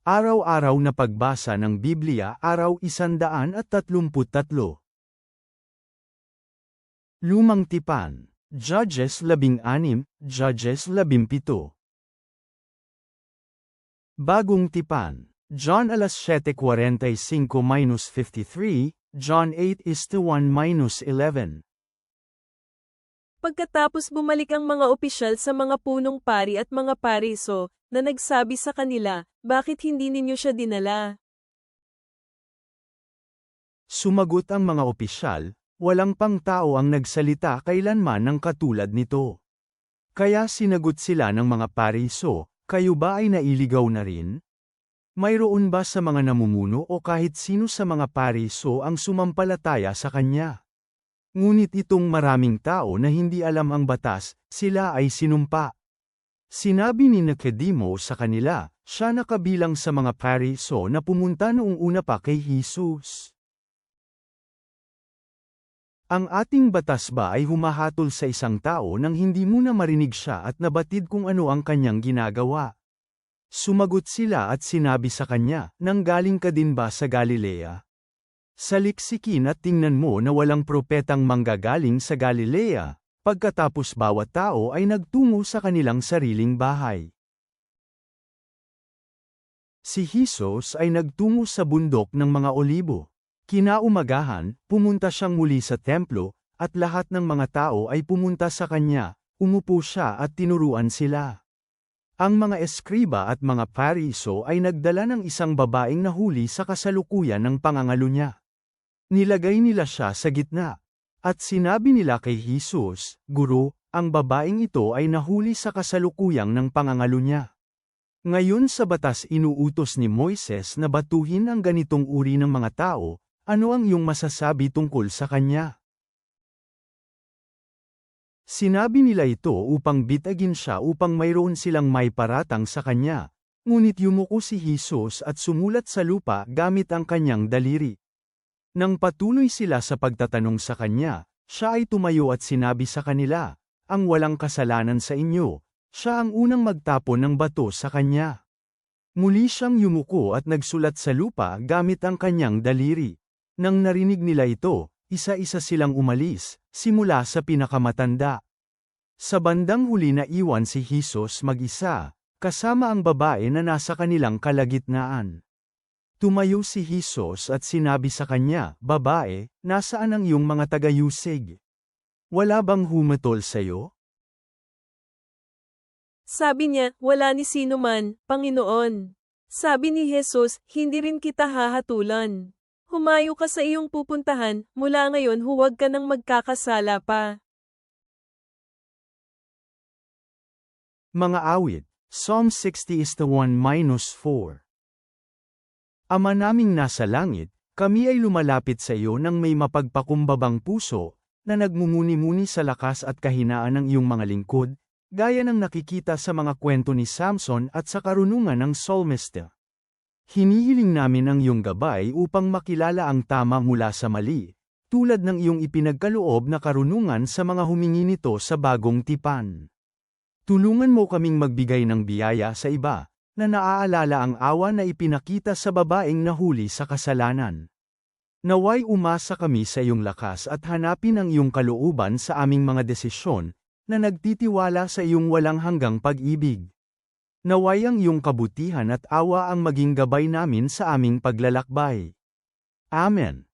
Araw-araw na pagbasa ng Biblia, araw 133. Lumang Tipan, Judges 16, Judges 17. Bagong Tipan, John 7:45-53, John 8:1-11. Pagkatapos bumalik ang mga opisyal sa mga punong pari at mga pariso, na nagsabi sa kanila, bakit hindi ninyo siya dinala? Sumagot ang mga opisyal, walang pang tao ang nagsalita kailanman ng katulad nito. Kaya sinagot sila ng mga pariso, kayo ba ay nailigaw na rin? Mayroon ba sa mga namumuno o kahit sino sa mga pariso ang sumampalataya sa kanya? Ngunit itong maraming tao na hindi alam ang batas, sila ay sinumpa. Sinabi ni Nicodemo sa kanila, siya na kabilang sa mga pariso na pumunta noong una pa kay Jesus. Ang ating batas ba ay humahatol sa isang tao nang hindi muna marinig siya at nabatid kung ano ang kanyang ginagawa? Sumagot sila at sinabi sa kanya, nanggaling ka din ba sa Galilea? Saliksikin at tingnan mo na walang propetang manggagaling sa Galilea, pagkatapos bawat tao ay nagtungo sa kanilang sariling bahay. Si Jesus ay nagtungo sa bundok ng mga Olibo. Kinaumagahan, pumunta siyang muli sa templo, at lahat ng mga tao ay pumunta sa kanya, umupo siya at tinuruan sila. Ang mga eskriba at mga pariso ay nagdala ng isang babaeng nahuli sa kasalukuyan ng pangangalo niya. Nilagay nila siya sa gitna. At sinabi nila kay Jesus, Guro, ang babaeng ito ay nahuli sa kasalukuyang ng pangangalo niya. Ngayon sa batas inuutos ni Moises na batuhin ang ganitong uri ng mga tao, ano ang iyong masasabi tungkol sa kanya? Sinabi nila ito upang bitagin siya upang mayroon silang may paratang sa kanya, ngunit yumuko si Jesus at sumulat sa lupa gamit ang kanyang daliri. Nang patuloy sila sa pagtatanong sa kanya, siya ay tumayo at sinabi sa kanila, ang walang kasalanan sa inyo, siya ang unang magtapon ng bato sa kanya. Muli siyang yumuko at nagsulat sa lupa gamit ang kanyang daliri. Nang narinig nila ito, isa-isa silang umalis, simula sa pinakamatanda. Sa bandang huli na iwan si Jesus mag-isa, kasama ang babae na nasa kanilang kalagitnaan. Tumayo si Jesus at sinabi sa kanya, Babae, nasaan ang iyong mga tagayusig? Wala bang humatol sa iyo? Sabi niya, wala ni sino man, Panginoon. Sabi ni Jesus, hindi rin kita hahatulan. Humayo ka sa iyong pupuntahan, mula ngayon huwag ka nang magkakasala pa. Mga awit, Psalm 60:1-4. Ama naming nasa langit, kami ay lumalapit sa iyo ng may mapagpakumbabang puso, na nagmumuni-muni sa lakas at kahinaan ng iyong mga lingkod, gaya ng nakikita sa mga kwento ni Samson at sa karunungan ng Psalmista. Hinihiling namin ang iyong gabay upang makilala ang tama mula sa mali, tulad ng iyong ipinagkaloob na karunungan sa mga humingi nito sa bagong tipan. Tulungan mo kaming magbigay ng biyaya sa iba, na naaalala ang awa na ipinakita sa babaeng nahuli sa kasalanan. Naway umasa kami sa iyong lakas at hanapin ang iyong kalooban sa aming mga desisyon, na nagtitiwala sa iyong walang hanggang pag-ibig. Naway ang iyong kabutihan at awa ang maging gabay namin sa aming paglalakbay. Amen.